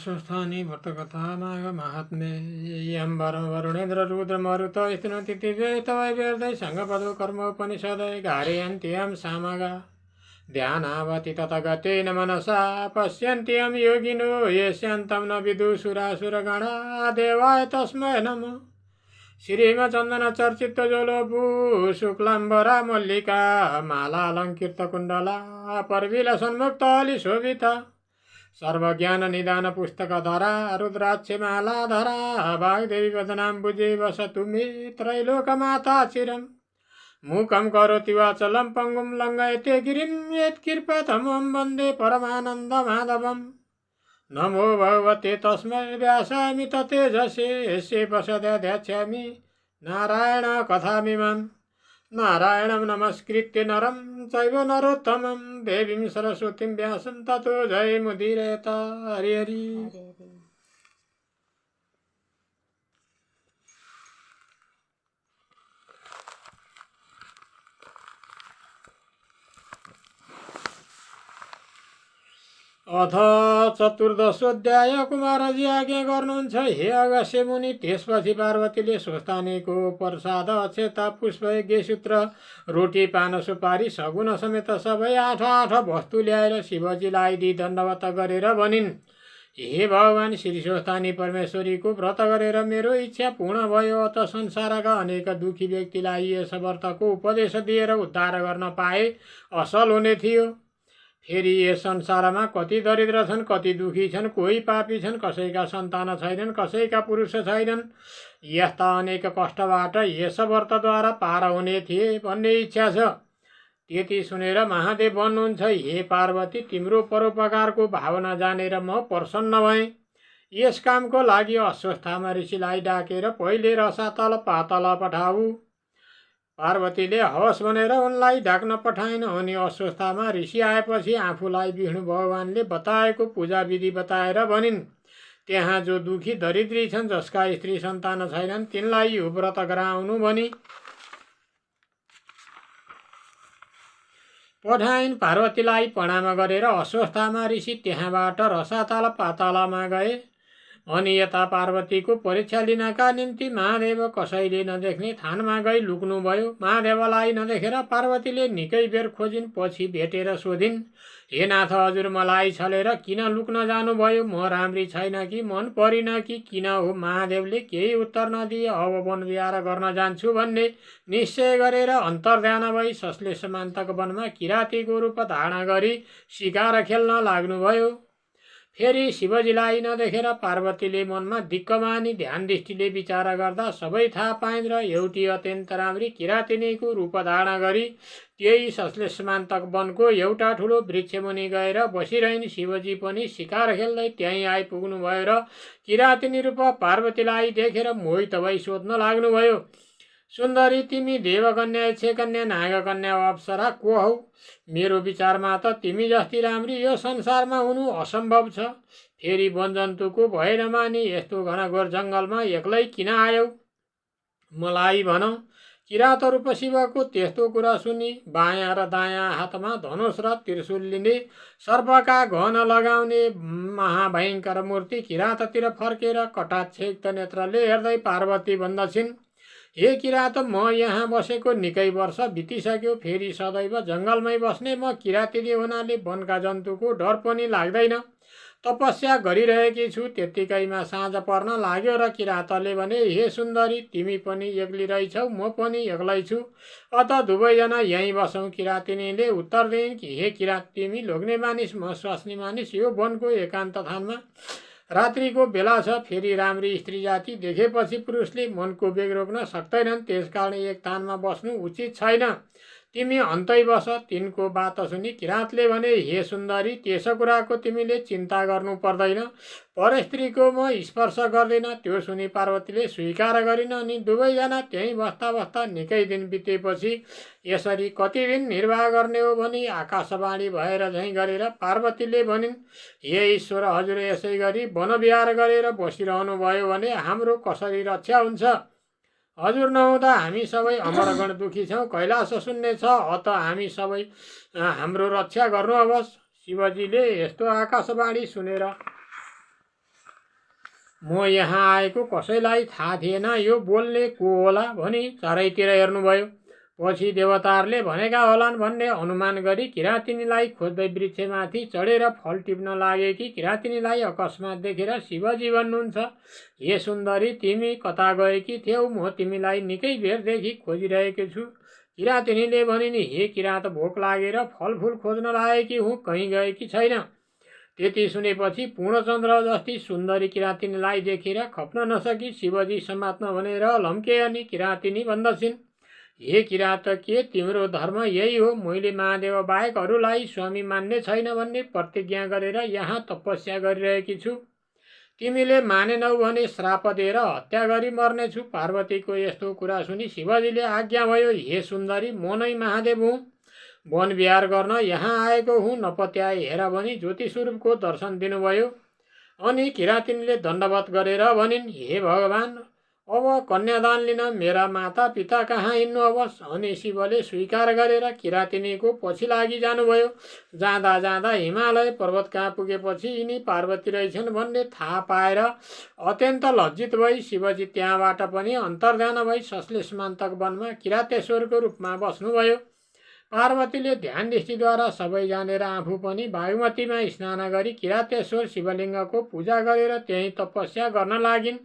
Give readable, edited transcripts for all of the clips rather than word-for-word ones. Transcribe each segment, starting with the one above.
अश्वस्थानी व्रतकथा माघ महात्म्ये यं वरुणेन्द्र रुद्र मरुत स्तुनोति तिव्यैतवै वेदै सङ्गपदो कर्मोपनिषदै गारयन्त्यं सामगा ध्यानावति तथगतेन मनसा पश्यन्त्यं योगिनो यस्यन्तं न विदुषुरासुरगणा देवाय तस्मै नमः। श्रीमचन्दन चर्चित जोलोभू शुक्लाम्बरा मल्लिका मालालङ्कृत कुण्डला परविल सन्मुक्तली शोभिता सर्वज्ञान निदान पुस्तक धरा रुद्राक्ष माला धरा वाग्देवी वदनाम्बुजे वसतु मे त्रैलोकमाता चिरम् मूकं करोति वाचलं पङ्गुं लङ्घयते गिरिं यत्कृपातमं वन्दे परमानन्द माधवम्। नमो भगवते तस्मै व्यासामि ततेजसे यस्य वसदध्यास्यामि नारायण कथामिमाम्। नारायणं नमस्कृत्य नरं चैव नरोत्तमं देवीं सरस्वतीं व्यासं ततो जयमुदीरयेत। हरि हरि। अथ चतुर्दशोऽध्याय कुमारजी आज्ञा गर्नुहुन्छ हे अगस्त्य मुनि। त्यसपछि पार्वतीले स्वस्थानीको प्रसाद अक्षता पुष्प यज्ञसूत्र रोटी पान सुपारी सगुन समेत सबै 8 वस्तु ल्याएर शिवजीलाई दि दण्डवत गरेर भनिन्, हे भगवान श्री स्वस्थानी परमेश्वरीको व्रत गरेर मेरो इच्छा पूर्ण भयो। अत संसारका अनेक दुखी व्यक्तिलाई यस व्रतको उपदेश दिएर उद्धार गर्न पाए असल हुने थियो। फेरि यस संसारमा कति दरिद्र छन्, कति दुखी छन्, कोही पापी छन्, कसैका सन्तान छैनन्, कसैका पुरुष छैनन्। यस्ता अनेक कष्टबाट यस व्रतद्वारा पार हुने थिए भन्ने इच्छा छ। त्यति सुनेर महादेव भन्नुहुन्छ, हे पार्वती, तिम्रो परोपकारको भावना जानेर म प्रसन्न भएँ। यस कामको लागि अश्वस्थामा ऋषिलाई डाकेर पहिले रसातल पातल पठाऊ। पार्वतीले हवस् भनेर उनलाई डाक्न पठाइन्। अनि अश्वस्थामा ऋषि आएपछि आफूलाई विष्णु भगवानले बताएको पूजा विधि बताएर भनिन्, त्यहाँ जो दुखी दरिद्री छन्, जसका स्त्री सन्तान छैनन्, तिनलाई यो व्रत गराउनु भनी पठाइन्। पार्वतीलाई प्रणाम गरेर अश्वस्थामा ऋषि त्यहाँबाट रसातल पातालमा गए। अनि यता पार्वतीको परीक्षा लिनका निम्ति महादेव कसैले नदेख्ने थानमा गई लुक्नुभयो। महादेवलाई नदेखेर पार्वतीले निकै बेर खोजिन्। पछि भेटेर सोधिन्, हे नाथ, हजुर मलाई छलेर किन लुक्न जानुभयो? म राम्री छैन कि मन परिन कि किन हो? महादेवले केही उत्तर नदिए अब वन विहार गर्न जान्छु भन्ने निश्चय गरेर अन्तर्ध्यान भई सश्लेषमान्तक वनमा किरातीको रूप धारण गरी शिकार खेल्न लाग्नुभयो। फेरि शिवजीलाई नदेखेर पार्वतीले मनमा दिक्क मानी ध्यान दृष्टिले विचार गर्दा सबै थाहा पाइन् र एउटी अत्यन्त राम्री किरातिनीको रूप धारण गरी त्यही सश्लेषमान्तक वनको एउटा ठुलो वृक्षमुनि गएर बसिरहन्। शिवजी पनि शिकार खेल्दै त्यहीँ आइपुग्नु भयो र किरातिनी रूप पार्वतीलाई देखेर मोहित भई सोध्न लाग्नुभयो, सुन्दरी, तिमी देवकन्या, यक्षकन्या, नागकन्या वा अप्सरा को हौ? मेरो विचारमा त तिमी जस्ती राम्री यो संसारमा हुनु असम्भव छ। फेरि वनजन्तुको भय नमानी यस्तो घनघोर जङ्गलमा एक्लै किन आयौ? मलाई भन। किरात रूप शिवको त्यस्तो कुरा सुनि बायाँ र दायाँ हातमा धनुष र त्रिशूल लिने सर्पका घन लगाउने महाभयङ्कर मूर्ति किराततिर फर्केर कटाक्षयुक्त नेत्रले हेर्दै पार्वती भन्दछिन्, हे किरात, म यहाँ बसेको निकै वर्ष बितिसक्यो। फेरि सदैव जङ्गलमै बस्ने म किरातीले हुनाले वनका जन्तुको डर पनि लाग्दैन। तपस्या गरिरहेकी छु। त्यत्तिकैमा साँझ पर्न लाग्यो र किरातले भने, हे सुन्दरी, तिमी पनि एक्लै रहेछौ, म पनि एक्लै छु। अत दुवैजना यहीँ बसौँ। किरातिनीले उत्तर दिइन् कि हे किरात, तिमी लोग्ने मानिस, म स्वास्नी मानिस। यो वनको एकान्त थानमा रात्रिको बेला छ। फेरि राम्री स्त्री जाति देखेपछि पुरुषले मनको वेग रोक्न सक्दैनन्। त्यसकारण एक थानमा बस्नु उचित छैन। तिमी अन्तै बस। तिनको बात सुनि किरातले भने, हे सुन्दरी, त्यसो कुराको तिमीले चिन्ता गर्नु पर्दैन। पर स्त्रीको म स्पर्श गर्दिन। त्यो सुनि पार्वतीले स्वीकार गरिन्। अनि दुवैजना त्यहीँ बस्दा बस्दा निकै दिन बितेपछि यसरी कति दिन निर्वाह गर्ने हो भनी आकाशवाणी भएर झैँ गरेर पार्वतीले भनिन्, हे ईश्वर, हजुर यसै गरी वनविहार गरेर बसिरहनु भयो भने हाम्रो कसरी रक्षा हुन्छ? हजुर नहुँदा हामी सबै अमरगण दुखी छौँ, कैलाश शून्य छ। अत हामी सबै हाम्रो रक्षा गर्नु होस्। शिवजीले यस्तो आकाशवाणी सुनेर म यहाँ आएको कसैलाई थाहा थिएन, यो बोल्ने को होला भनी चारैतिर हेर्नुभयो। पछि देवताहरूले भनेका होलान् भन्ने अनुमान गरी किराँतिनीलाई खोज्दै वृक्षमाथि चढेर फल टिप्न लागेकी किराँतिनीलाई अकस्मात देखेर शिवजी भन्नुहुन्छ, हे सुन्दरी, तिमी कता गएकी थियौ? म तिमीलाई निकै बेरदेखि खोजिरहेको छु। किराँतिनीले भनिन्, हे किराँत, भोक लागेर फलफुल खोज्न लागेकी हुँ, कहीँ गएकी छैन। त्यति सुनेपछि पूर्णचन्द्र जस्ती सुन्दरी किराँतिनीलाई देखेर खप्न नसकी शिवजी समात्न भनेर लम्के अनि किराँतिनी भन्दछिन्, हे किराँत, के तिम्रो धर्म यही हो? मैले महादेव बाहेक अरूलाई स्वामी मान्ने छैन भन्ने प्रतिज्ञा गरेर यहाँ तपस्या गरिरहेकी छु। तिमीले मानेनौ भने श्राप दिएर हत्या गरी मर्नेछु। पार्वतीको यस्तो कुरा सुनि शिवजीले आज्ञा भयो, हे सुन्दरी, म नै महादेव हुँ, वन विहार गर्न यहाँ आएको हुँ, नपत्याए हेर भनी ज्योति स्वरूपको दर्शन दिनुभयो। अनि किराँतिनीले दण्डवत गरेर भनिन्, हे भगवान, अब कन्यादान लिन मेरा माता पिता कहाँ हिँड्नु अवस्। अनि शिवले स्वीकार गरेर किराँतिनीको पछि लागि जानुभयो। जाँदा जाँदा हिमालय पर्वत कहाँ पुगेपछि यिनी पार्वती रहेछन् भन्ने थाहा पाएर अत्यन्त लज्जित भई शिवजी त्यहाँबाट पनि अन्तर्ध्यान भई सश्लेषमान्तक वनमा किरातेश्वरको रूपमा बस्नुभयो। पार्वतीले ध्यान दृष्टिद्वारा सबै जानेर आफू पनि बागमतीमा स्नान गरी किरातेश्वर शिवलिङ्गको पूजा गरेर त्यही तपस्या गर्न लागिन्।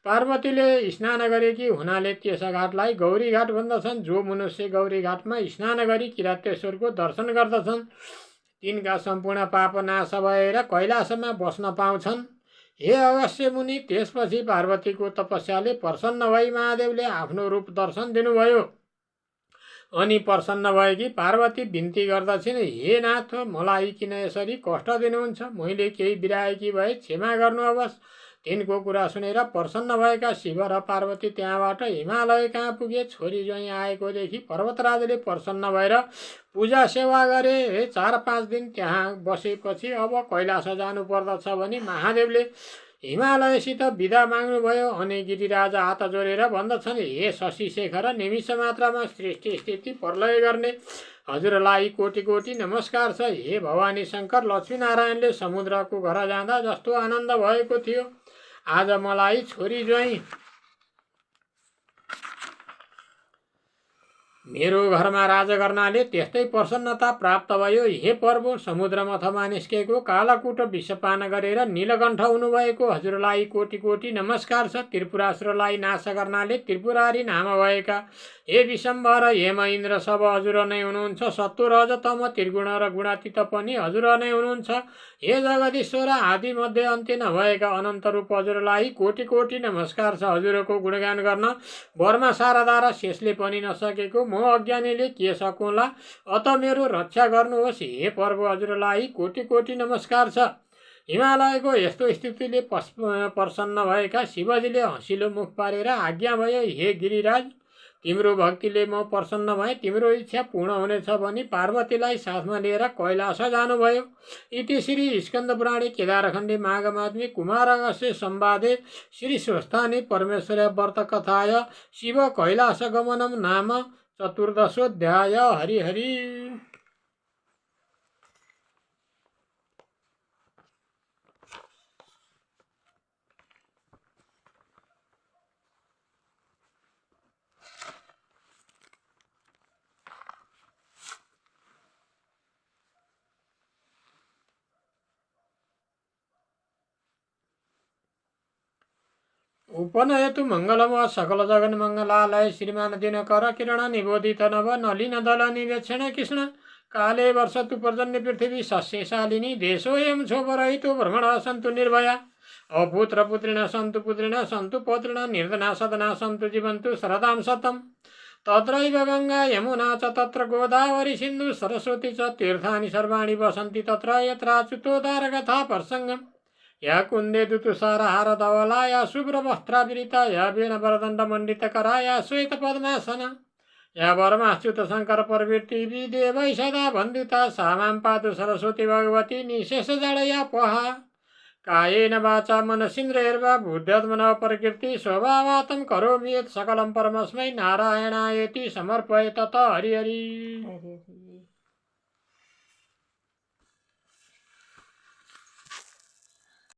पार्वतीले स्नान गरेकी हुनाले त्यस घाटलाई गौरी घाट भन्दछन्। जो मनुष्य गौरी घाटमा स्नान गरी किरातेश्वरको दर्शन गर्दछन् तिनका सम्पूर्ण पाप नाश भएर कैलाशमा बस्न पाउँछन्। हे अगस्त्य मुनि, त्यसपछि पार्वतीको तपस्याले प्रसन्न भई महादेवले आफ्नो रूप दर्शन दिनुभयो। अनि प्रसन्न भएकी पार्वती बिन्ती गर्दछिन्, हे नाथ, मलाई किन यसरी कष्ट दिनुहुन्छ? मैले केही बिराएकी भए क्षमा गर्नु अवस्। तिनको कुरा सुनेर प्रसन्न भएका शिव र पार्वती त्यहाँबाट हिमालय कहाँ पुगे। छोरी ज्वाइँ आएको देखि पर्वतराजले प्रसन्न भएर पूजा सेवा गरे। 4-5 दिन त्यहाँ बसेपछि अब कैलाश जानु पर्दछ भनी महादेवले हिमालयसित बिदा माग्नुभयो। अनि गिरिराज हात जोडेर भन्दछन्, हे शशि शेखर, निमिष मात्रामा सृष्टि स्थिति प्रलय गर्ने हजुरलाई कोटि कोटि नमस्कार छ। हे भवानी शङ्कर, लक्ष्मीनारायणले समुद्रको घर जाँदा जस्तो आनन्द भएको थियो, आज मलाई छोरी ज्वाइँ मेरो घरमा राज गर्नाले त्यस्तै प्रसन्नता प्राप्त भयो। हे प्रभु, समुद्र मथमा निस्केको कालाकुट विषपान गरेर नीलकण्ठ हुनुभएको हजुरलाई कोटि कोटि नमस्कार छ। त्रिपुरासुरलाई नाश गर्नाले त्रिपुरारी नाम भएका हे विशम्भर, हेम, इन्द्र सब हजुर नै हुनुहुन्छ। सत्व, रज, तम, त्रिगुण र गुणातीत पनि हजुर नै हुनुहुन्छ। हे जगदीश्वर, आदि मध्य अन्त्य नभएका अनन्त रूप हजुरलाई कोटि कोटि नमस्कार छ। हजुरको गुणगान गर्न वर्मा शारदा र शेषले पनि नसकेको म अज्ञानीले के सकुँला, अत मेरो रक्षा गर्नुहोस्। हे प्रभु, हजुरलाई कोटि कोटि नमस्कार छ। हिमालयको यस्तो स्थितिले प्रसन्न भएका शिवजीले हँसिलो मुख पारेर आज्ञा भयो, हे गिरिराज, तिम्रो भक्तिले म प्रसन्न भएँ, तिम्रो इच्छा पूर्ण हुनेछ भनी पार्वतीलाई साथमा लिएर कैलाश जानुभयो। इति श्री स्कन्दपुराणे केदारखण्डे माघमात्म्ये कुमारागस्त्य संवादे श्री स्वस्थाने परमेश्वर व्रत कथाय शिव कैलाश गमनम नाम चतुर्दशोऽध्याय। हरि हरि। उपनयतु मंगलम सकल जगन मंगलालय श्रीमान दिनकर किरण निबोधित नभ नलिन दल निवेक्षण कृष्ण काले वर्षतु पर्जन्य पृथ्वी सस्यशालिनी देशोऽयं क्षोभरहितो भ्रमण सन्तु निर्भया अपुत्र पुत्रिण सन्तु पुत्रिण सन्तु पौत्रिण निर्धना सदना सन्तु जीवन्तु शरदां शतम् तत्रैव गंगा यमुना च तत्र गोदावरी सिन्धु सरस्वती च तीर्थानि सर्वाणि वसन्ति तत्र यत्राच्युतोद्धार कथा प्रसंगम् या कुंदे दुतुसारहार धवला या शुभ्र वस्त्रावृता या वीण वरदंड मंडित करा या श्वेत पद्मासना या वर्माच्युत शंकर प्रवृत्ति विदेवै सदा वंदिता सा मां पातु सरस्वती भगवती निशेष जड़या पहा कायेन वाचा मनसीन्द्रिर्वा बुद्ध्यात्मना प्रकृति स्वभावातं करोमि यत् सकलं परमस्मै नारायणायेति समर्पये तत हरि हरि।